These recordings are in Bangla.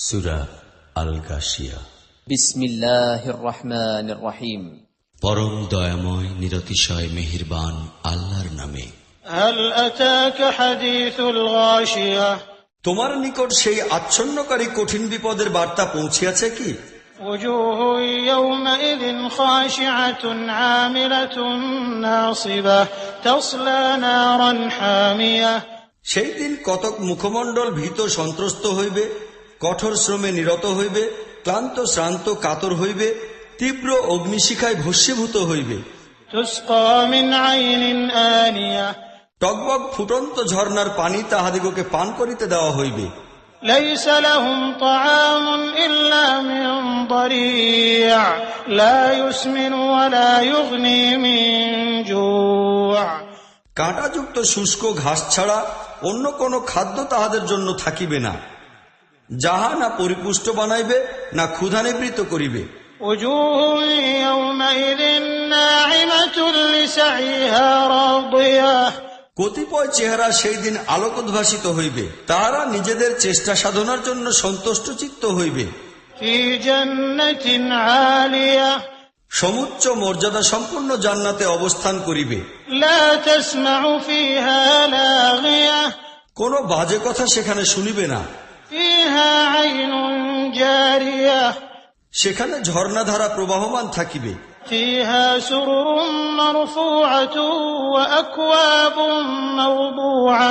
সূরা আল গাশিয়া। বিসমিল্লাহির রহমানির রহিম। পরম দয়াময় নিরতিশয় মেহেরবান আল্লাহর নামে। হাল আতাকা হাদিসুল গাশিয়া, তোমার নিকট সেই আচ্ছন্নকারী কঠিন বিপদের বার্তা পৌঁছিয়াছে কি? ওজুহু ইয়াওমাইযিন খাশিআতুন আমিলাতুন নাসিবা তাসলা নারান হামিয়া। সেই দিন কতক মুখমণ্ডল ভীত সন্ত্রস্ত হইবে, কঠোর শ্রমে নিরত হইবে, ক্লান্ত শ্রান্ত কাতর হইবে, তীব্র অগ্নিশিখায় ভস্মীভূত হইবে। তুসকা মিন আইনিন আনিয়া, টগবগ ফুটন্ত ঝর্ণার পানি তাহাদিগকে পান করিতে দেওয়া হইবে। লাইসা লাহুম তাআমুন ইল্লা মিন দারিয়া লা ইউসমিনু ওয়া লা ইউগনি মিন জু'। কাঁটাযুক্ত শুষ্ক ঘাস ছাড়া অন্য কোন খাদ্য তাহাদের জন্য থাকিবে না, যাহা না পরিপুষ্ট বানাইবে না ক্ষুধা নিবৃত্ত করিবে। ওজুহু ইয়াওমাইযিন নাঈমাতুন লিসাইহা রাদিয়াহ, কতিপয় চেহারা সেই দিন আলোকোদ্ভাসিত হইবে, তাহারা নিজেদের চেষ্টা সাধনার জন্য সন্তুষ্ট চিত্ত হইবে। ফি জান্নাতিন আলিয়া, সমুচ্চ মর্যাদা সম্পন্ন জান্নাতে অবস্থান করিবে। লা তাসমাউ ফিহা লাগিয়া, কোন বাজে কথা সেখানে শুনিবে না। ফিহা আইনুন জারিয়া, সেখানে ঝর্ণাধারা প্রবাহমান থাকিবে। ফিহা সুরুরুম মারফুআতুন ওয়া আকওয়াবুম মাওদুআ,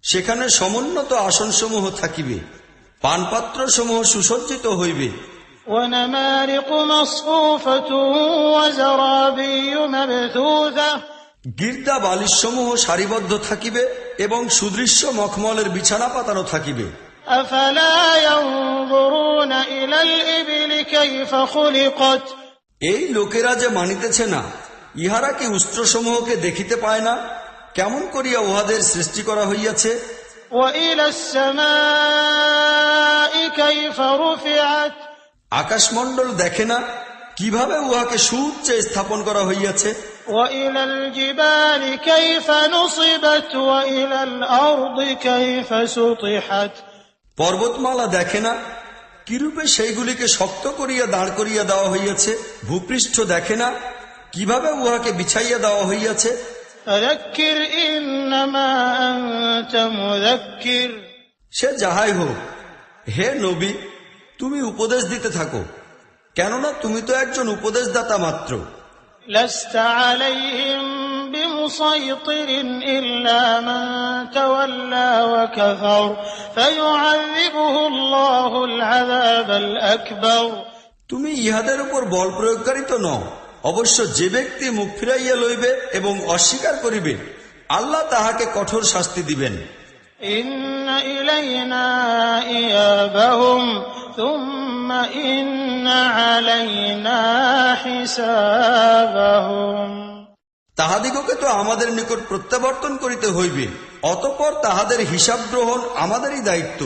সেখানে সমুন্নত আসনসমূহ থাকিবে, পানপাত্র সমূহ সুসজ্জিত হইবে। ওয়া নামারিকু মাসফুফাতুন ওয়া যারাবিয়্যু মাবথুথা, গির্দা বালিশসমূহ সারিবদ্ধ থাকিবে এবং সুদৃশ্য মখমলের বিছানা পাতানো থাকিবে। আফালা ইয়ানজুরুনা ইলাল ইবলি কাইফা খুলিকাত, এই লোকেরা যে মানিতেছে না, ইহারা কি উষ্ট্রসমূহকে দেখিতে পায় না, কেমন করিয়া উহাদের সৃষ্টি করা হইয়াছে। ওয়া ইলাস সামাই কাইফা রুফিআত, আকাশমণ্ডল দেখে না, কিভাবে উহাকে সুউচ্চে স্থাপন করা হইয়াছে। ওয়া ইলাল জিবালি কাইফা নুসিবাত ওয়া ইলাল আরদি কাইফা সুতিহাত, পর্বতমালা দেখে না, কিরূপে সেইগুলিকে শক্ত করিয়া দাঁড় করিয়া দেওয়া হইয়াছে। ভূপৃষ্ঠ দেখে না, কিভাবে উহাকে বিছাইয়া দেওয়া হইয়াছে। ফাযাক্কির ইন্নামা আনতা মুযাক্কির, সে যাহাই হোক, হে নবী, তুমি উপদেশ দিতে থাকো, কেননা তুমি তো একজন উপদেশদাতা মাত্র। লাস্তা আলাইহিম বিমুসাইতিরিন ইল্লা মান তাওয়াল্লা ওয়া কাফার ফায়ুআযিবুহু আল্লাহুল আযাবাল আকবার, তুমি ইহাদের উপর বল প্রয়োগকারী তো নও, অবশ্য যে ব্যক্তি মুখ ফিরাইয়া লইবে এবং অস্বীকার করিবে, আল্লাহ তাহাকে কঠোর শাস্তি দিবেন। ইন্না ইলাইনা ইয়াবাহুম থুম্মা ইন্না আলাইনা হিসাবাহুম, তাহাদিগকে তো আমাদের নিকট প্রত্যাবর্তন করিতে হইবে, অতঃপর তাহাদের হিসাব গ্রহণ আমাদেরই দায়িত্ব।